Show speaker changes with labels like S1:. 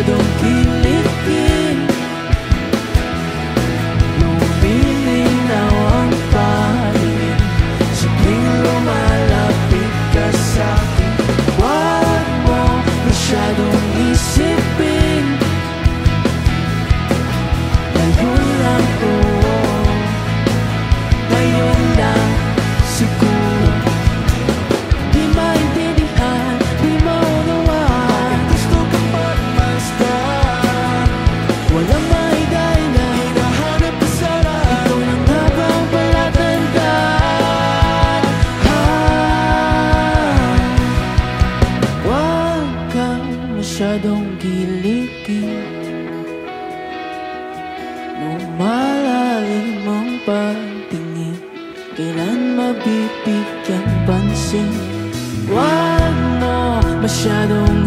S1: masyadong kilikin. Lumilinaw ang paligid sa tuwing lumalapit ka sa'kin. Huwag mo masyadong isipin, ngayon lang to, ngayon lang siguro. Di maintindihan, di maunawaan, gusto kang magmasdan. Walang maigay na hinahanap na sarap, ikaw lang nga ba ang palatandaan? Huwag kang masyadong kilikin, lumalalim ang pagtingin, kailan mabibigyan pansin. Huwag mo masyadong